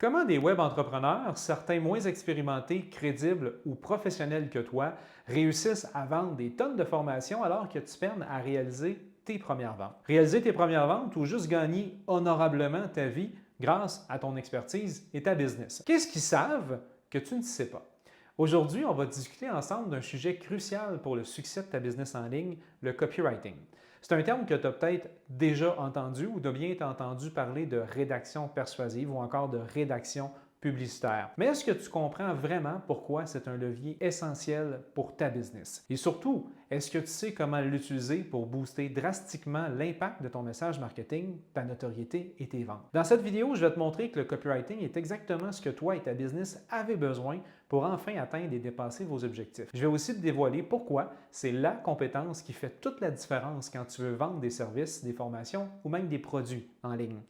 Comment des web entrepreneurs, certains moins expérimentés, crédibles ou professionnels que toi, réussissent à vendre des tonnes de formations alors que tu peines à réaliser tes premières ventes? Réaliser tes premières ventes ou juste gagner honorablement ta vie grâce à ton expertise et ta business. Qu'est-ce qu'ils savent que tu ne sais pas? Aujourd'hui, on va discuter ensemble d'un sujet crucial pour le succès de ta business en ligne, le copywriting. C'est un terme que tu as peut-être déjà entendu ou de bien entendu parler de rédaction persuasive ou encore de rédaction publicitaire. Mais est-ce que tu comprends vraiment pourquoi c'est un levier essentiel pour ta business? Et surtout, est-ce que tu sais comment l'utiliser pour booster drastiquement l'impact de ton message marketing, ta notoriété et tes ventes? Dans cette vidéo, je vais te montrer que le copywriting est exactement ce que toi et ta business avez besoin pour enfin atteindre et dépasser vos objectifs. Je vais aussi te dévoiler pourquoi c'est la compétence qui fait toute la différence quand tu veux vendre des services, des formations ou même des produits en ligne.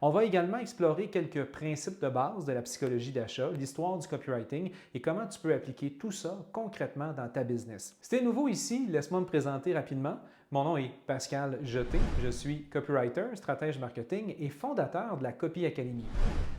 On va également explorer quelques principes de base de la psychologie d'achat, l'histoire du copywriting et comment tu peux appliquer tout ça concrètement dans ta business. Si tu es nouveau ici, laisse-moi me présenter rapidement. Mon nom est Pascal Jeté, je suis copywriter, stratège marketing et fondateur de la Copy Academy.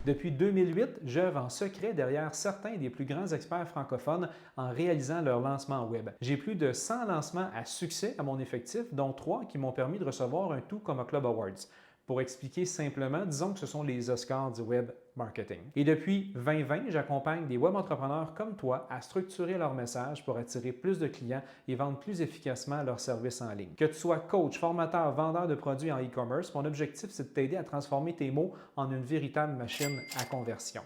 Depuis 2008, j'œuvre en secret derrière certains des plus grands experts francophones en réalisant leur lancement web. J'ai plus de 100 lancements à succès à mon effectif, dont 3 qui m'ont permis de recevoir un tout comme Club Awards. Pour expliquer simplement, disons que ce sont les Oscars du web marketing. Et depuis 2020, j'accompagne des web entrepreneurs comme toi à structurer leur message pour attirer plus de clients et vendre plus efficacement leurs services en ligne. Que tu sois coach, formateur, vendeur de produits en e-commerce, mon objectif c'est de t'aider à transformer tes mots en une véritable machine à conversion.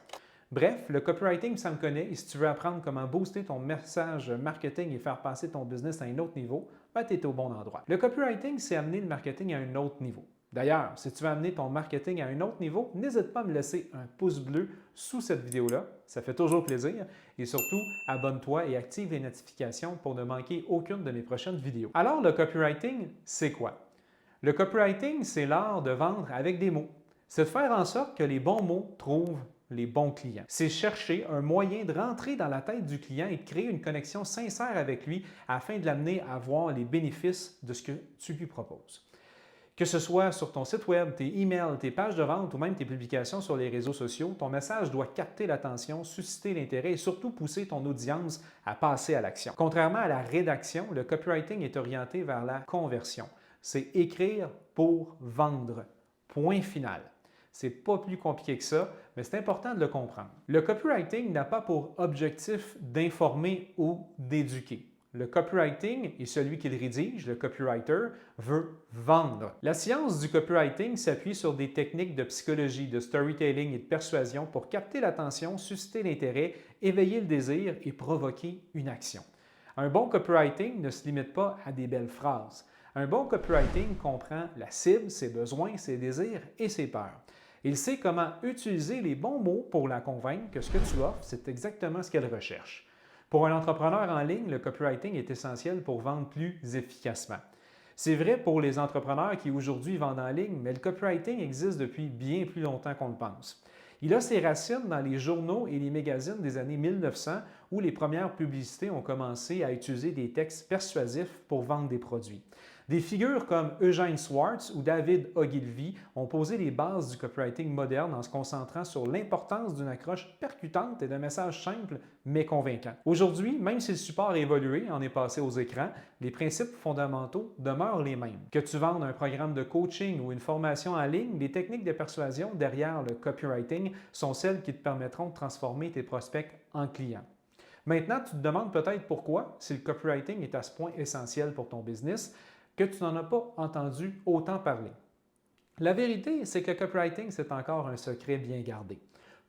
Bref, le copywriting, ça me connaît et si tu veux apprendre comment booster ton message marketing et faire passer ton business à un autre niveau, tu es au bon endroit. Le copywriting, c'est amener le marketing à un autre niveau. D'ailleurs, si tu veux amener ton marketing à un autre niveau, n'hésite pas à me laisser un pouce bleu sous cette vidéo-là. Ça fait toujours plaisir. Et surtout, abonne-toi et active les notifications pour ne manquer aucune de mes prochaines vidéos. Alors, le copywriting, c'est quoi? Le copywriting, c'est l'art de vendre avec des mots. C'est de faire en sorte que les bons mots trouvent les bons clients. C'est chercher un moyen de rentrer dans la tête du client et de créer une connexion sincère avec lui afin de l'amener à voir les bénéfices de ce que tu lui proposes. Que ce soit sur ton site web, tes emails, tes pages de vente ou même tes publications sur les réseaux sociaux, ton message doit capter l'attention, susciter l'intérêt et surtout pousser ton audience à passer à l'action. Contrairement à la rédaction, le copywriting est orienté vers la conversion. C'est écrire pour vendre. Point final. C'est pas plus compliqué que ça, mais c'est important de le comprendre. Le copywriting n'a pas pour objectif d'informer ou d'éduquer. Le copywriting et celui qui le rédige, le copywriter, veut vendre. La science du copywriting s'appuie sur des techniques de psychologie, de storytelling et de persuasion pour capter l'attention, susciter l'intérêt, éveiller le désir et provoquer une action. Un bon copywriting ne se limite pas à des belles phrases. Un bon copywriting comprend la cible, ses besoins, ses désirs et ses peurs. Il sait comment utiliser les bons mots pour la convaincre que ce que tu offres, c'est exactement ce qu'elle recherche. Pour un entrepreneur en ligne, le copywriting est essentiel pour vendre plus efficacement. C'est vrai pour les entrepreneurs qui aujourd'hui vendent en ligne, mais le copywriting existe depuis bien plus longtemps qu'on le pense. Il a ses racines dans les journaux et les magazines des années 1900 où les premières publicités ont commencé à utiliser des textes persuasifs pour vendre des produits. Des figures comme Eugene Schwartz ou David Ogilvy ont posé les bases du copywriting moderne en se concentrant sur l'importance d'une accroche percutante et d'un message simple mais convaincant. Aujourd'hui, même si le support a évolué, en est passé aux écrans, les principes fondamentaux demeurent les mêmes. Que tu vendes un programme de coaching ou une formation en ligne, les techniques de persuasion derrière le copywriting sont celles qui te permettront de transformer tes prospects en clients. Maintenant, tu te demandes peut-être pourquoi, si le copywriting est à ce point essentiel pour ton business, que tu n'en as pas entendu autant parler. La vérité, c'est que le copywriting, c'est encore un secret bien gardé.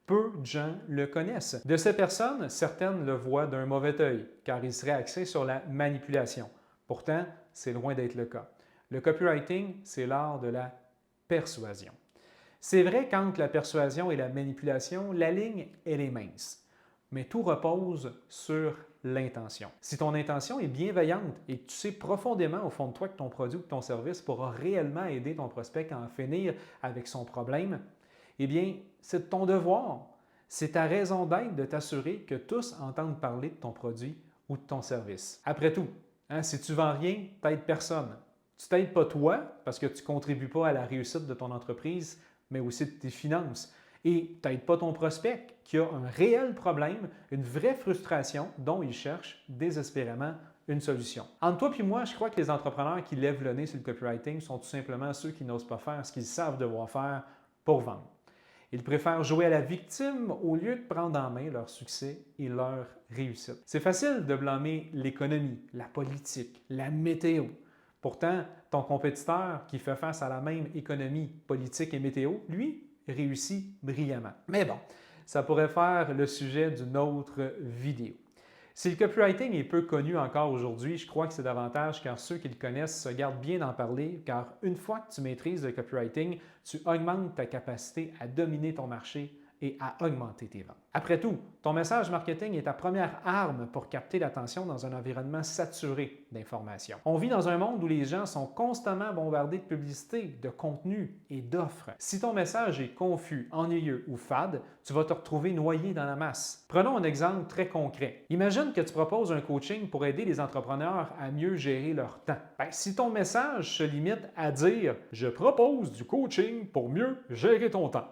Peu de gens le connaissent. De ces personnes, certaines le voient d'un mauvais œil, car il serait axé sur la manipulation. Pourtant, c'est loin d'être le cas. Le copywriting, c'est l'art de la persuasion. C'est vrai qu'entre la persuasion et la manipulation, la ligne, elle est mince. Mais tout repose sur l'intention. Si ton intention est bienveillante et que tu sais profondément au fond de toi que ton produit ou ton service pourra réellement aider ton prospect à en finir avec son problème, eh bien, c'est de ton devoir. C'est ta raison d'être de t'assurer que tous entendent parler de ton produit ou de ton service. Après tout, si tu ne vends rien, tu n'aides personne. Tu t'aides pas toi parce que tu ne contribues pas à la réussite de ton entreprise, mais aussi de tes finances. et tu n'aides pas ton prospect qui a un réel problème, une vraie frustration dont il cherche désespérément une solution. Entre toi et moi, je crois que les entrepreneurs qui lèvent le nez sur le copywriting sont tout simplement ceux qui n'osent pas faire ce qu'ils savent devoir faire pour vendre. Ils préfèrent jouer à la victime au lieu de prendre en main leur succès et leur réussite. C'est facile de blâmer l'économie, la politique, la météo. Pourtant, ton compétiteur qui fait face à la même économie, politique et météo, lui, réussit brillamment. Mais bon, ça pourrait faire le sujet d'une autre vidéo. Si le copywriting est peu connu encore aujourd'hui, je crois que c'est davantage car ceux qui le connaissent se gardent bien d'en parler, car une fois que tu maîtrises le copywriting, tu augmentes ta capacité à dominer ton marché et à augmenter tes ventes. Après tout, ton message marketing est ta première arme pour capter l'attention dans un environnement saturé d'informations. On vit dans un monde où les gens sont constamment bombardés de publicité, de contenu et d'offres. Si ton message est confus, ennuyeux ou fade, tu vas te retrouver noyé dans la masse. Prenons un exemple très concret. Imagine que tu proposes un coaching pour aider les entrepreneurs à mieux gérer leur temps. Si ton message se limite à dire « Je propose du coaching pour mieux gérer ton temps »,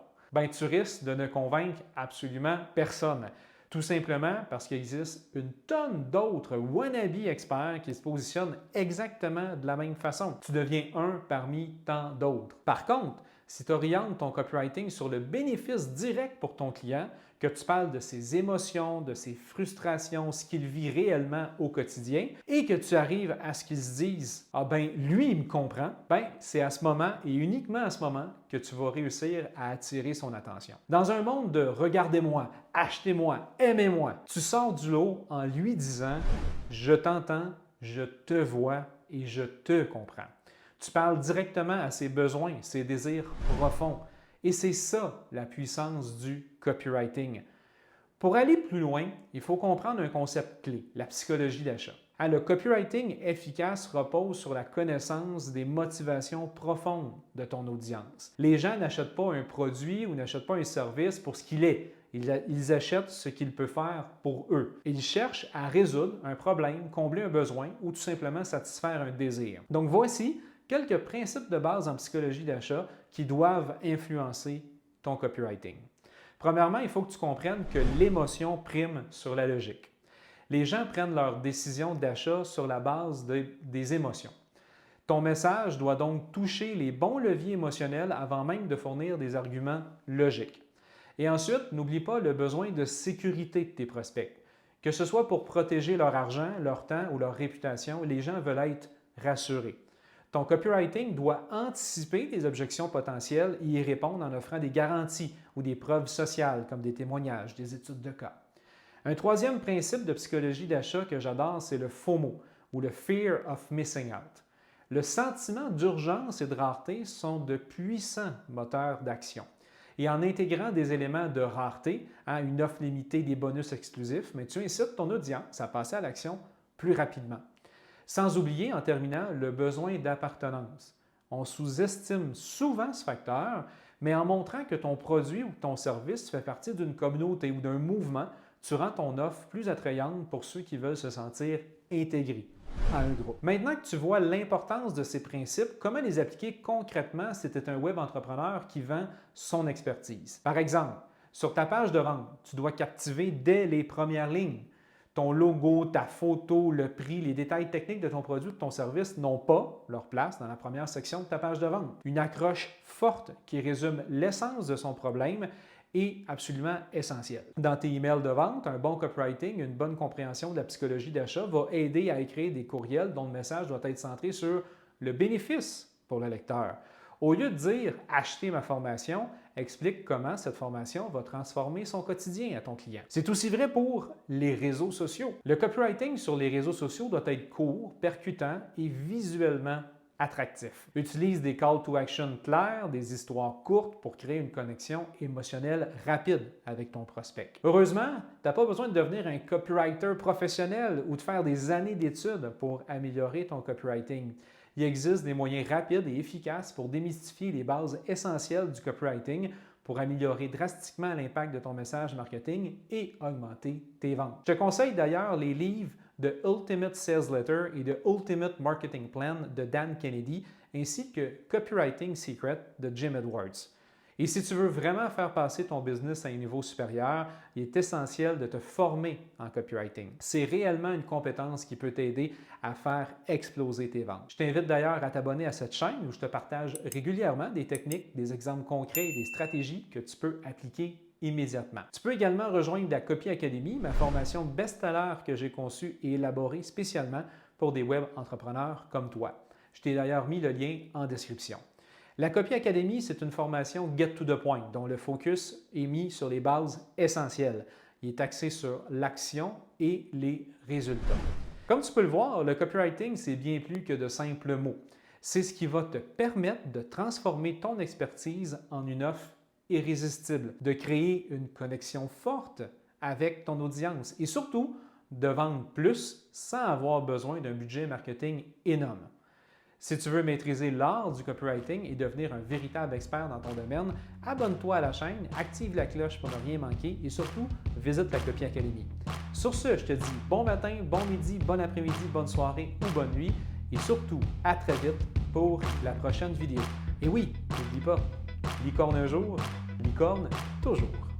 tu risques de ne convaincre absolument personne. Tout simplement parce qu'il existe une tonne d'autres wannabe experts qui se positionnent exactement de la même façon. Tu deviens un parmi tant d'autres. Par contre, si tu orientes ton copywriting sur le bénéfice direct pour ton client, que tu parles de ses émotions, de ses frustrations, ce qu'il vit réellement au quotidien, et que tu arrives à ce qu'ils se disent « Ah lui, il me comprend », c'est à ce moment et uniquement à ce moment que tu vas réussir à attirer son attention. Dans un monde de « regardez-moi, achetez-moi, aimez-moi », tu sors du lot en lui disant « Je t'entends, je te vois et je te comprends ». Tu parles directement à ses besoins, ses désirs profonds. Et c'est ça la puissance du copywriting. Pour aller plus loin, il faut comprendre un concept clé, la psychologie d'achat. Le copywriting efficace repose sur la connaissance des motivations profondes de ton audience. Les gens n'achètent pas un produit ou n'achètent pas un service pour ce qu'il est. Ils achètent ce qu'il peut faire pour eux. Ils cherchent à résoudre un problème, combler un besoin ou tout simplement satisfaire un désir. Donc voici quelques principes de base en psychologie d'achat qui doivent influencer ton copywriting. Premièrement, il faut que tu comprennes que l'émotion prime sur la logique. Les gens prennent leurs décisions d'achat sur la base des émotions. Ton message doit donc toucher les bons leviers émotionnels avant même de fournir des arguments logiques. Et ensuite, n'oublie pas le besoin de sécurité de tes prospects. Que ce soit pour protéger leur argent, leur temps ou leur réputation, les gens veulent être rassurés. Ton copywriting doit anticiper tes objections potentielles et y répondre en offrant des garanties ou des preuves sociales comme des témoignages, des études de cas. Un troisième principe de psychologie d'achat que j'adore, c'est le FOMO ou le Fear of Missing Out. Le sentiment d'urgence et de rareté sont de puissants moteurs d'action. Et en intégrant des éléments de rareté, une offre limitée, des bonus exclusifs, mais tu incites ton audience à passer à l'action plus rapidement. Sans oublier, en terminant, le besoin d'appartenance. On sous-estime souvent ce facteur, mais en montrant que ton produit ou ton service fait partie d'une communauté ou d'un mouvement, tu rends ton offre plus attrayante pour ceux qui veulent se sentir intégrés à un groupe. Maintenant que tu vois l'importance de ces principes, comment les appliquer concrètement si tu es un web entrepreneur qui vend son expertise? Par exemple, sur ta page de vente, tu dois captiver dès les premières lignes. Ton logo, ta photo, le prix, les détails techniques de ton produit ou de ton service n'ont pas leur place dans la première section de ta page de vente. Une accroche forte qui résume l'essence de son problème est absolument essentielle. Dans tes emails de vente, un bon copywriting, une bonne compréhension de la psychologie d'achat va aider à écrire des courriels dont le message doit être centré sur le bénéfice pour le lecteur. Au lieu de dire « achetez ma formation », explique comment cette formation va transformer son quotidien à ton client. C'est aussi vrai pour les réseaux sociaux. Le copywriting sur les réseaux sociaux doit être court, percutant et visuellement attractif. Utilise des call to action clairs, des histoires courtes pour créer une connexion émotionnelle rapide avec ton prospect. Heureusement, tu n'as pas besoin de devenir un copywriter professionnel ou de faire des années d'études pour améliorer ton copywriting. Il existe des moyens rapides et efficaces pour démystifier les bases essentielles du copywriting pour améliorer drastiquement l'impact de ton message marketing et augmenter tes ventes. Je te conseille d'ailleurs les livres The Ultimate Sales Letter et The Ultimate Marketing Plan de Dan Kennedy, ainsi que Copywriting Secret de Jim Edwards. Et si tu veux vraiment faire passer ton business à un niveau supérieur, il est essentiel de te former en copywriting. C'est réellement une compétence qui peut t'aider à faire exploser tes ventes. Je t'invite d'ailleurs à t'abonner à cette chaîne où je te partage régulièrement des techniques, des exemples concrets et des stratégies que tu peux appliquer immédiatement. Tu peux également rejoindre la Copy Academy, ma formation best-seller que j'ai conçue et élaborée spécialement pour des web entrepreneurs comme toi. Je t'ai d'ailleurs mis le lien en description. La Copy Academy, c'est une formation get to the point dont le focus est mis sur les bases essentielles. Il est axé sur l'action et les résultats. Comme tu peux le voir, le copywriting, c'est bien plus que de simples mots. C'est ce qui va te permettre de transformer ton expertise en une offre irrésistible, de créer une connexion forte avec ton audience et surtout de vendre plus sans avoir besoin d'un budget marketing énorme. Si tu veux maîtriser l'art du copywriting et devenir un véritable expert dans ton domaine, abonne-toi à la chaîne, active la cloche pour ne rien manquer et surtout, visite la Copy Academy. Sur ce, je te dis bon matin, bon midi, bon après-midi, bonne soirée ou bonne nuit et surtout, à très vite pour la prochaine vidéo. Et oui, n'oublie pas, licorne un jour, licorne toujours.